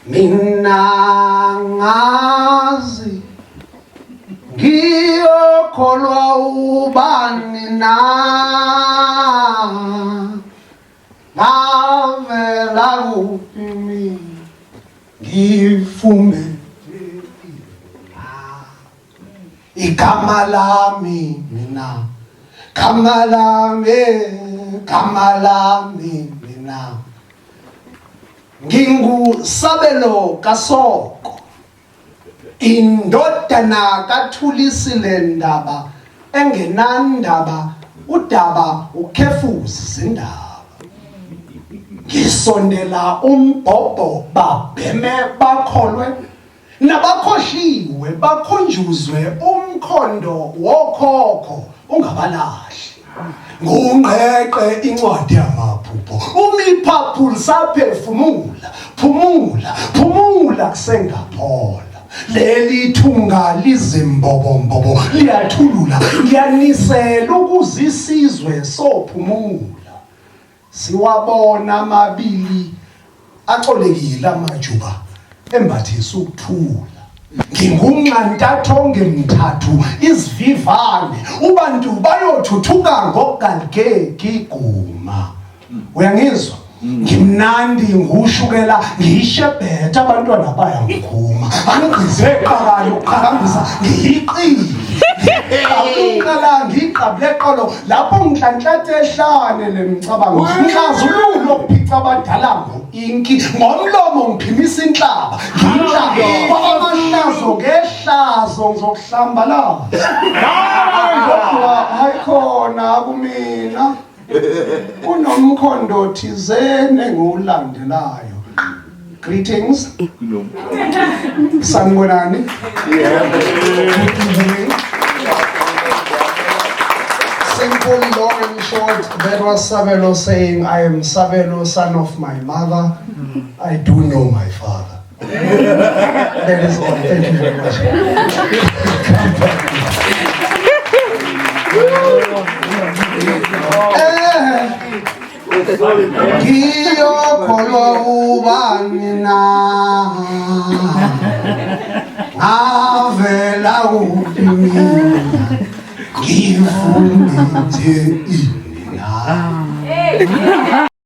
mina ngazi ngiyokholwa ubani na ngavela kuphi mina ngifume igama lami mina gama lami mina ngingusabelo kasoko indodana kathulisile ndaba engenandaba udaba ukhefuzi zindaba ngisondela umbhobho babheme bakholwe nabakhoshiwe bakhunjuzwe umkhondo wokhokho ungabalahli ngungqeqe incwadi yamaphupho umiphaphu saphefumula phumula kusengaphola leli thunga lizimbobombobo liyathulula liyanisela ukuzisizwe sophumula siwabona amabili acolekile amajuba embathisa ukuthula ngingumnqantathonge mthathu izivivane ubantu bayothuthuka ngokugalikeki iguma uyangizwa ngimnandi ngushukela ngiyishebhetha abantwana bayangikhuma angigqize eqalayo ukuqhakambisa ngiyiqile uqala ngiqabule eqolo lapho ngihlanhlathe ehlane lemcabango ngihlazululo ukuphica abadala inki ngomlomo ngiphimisa inhlaba nginhlaba amahlazo ngehlazo ngizokuhlambalala kodwa ayikhona kumina unomkhondo thizene engiwulandelayo. Greetings. Sanibonani. Simple, long and short, that was Sabelo saying, I am Sabelo, son of my mother. I do know my father. That is all. Thank you very much. Ngiyokholwa ubani na avela kuphi mina ngifundile ini na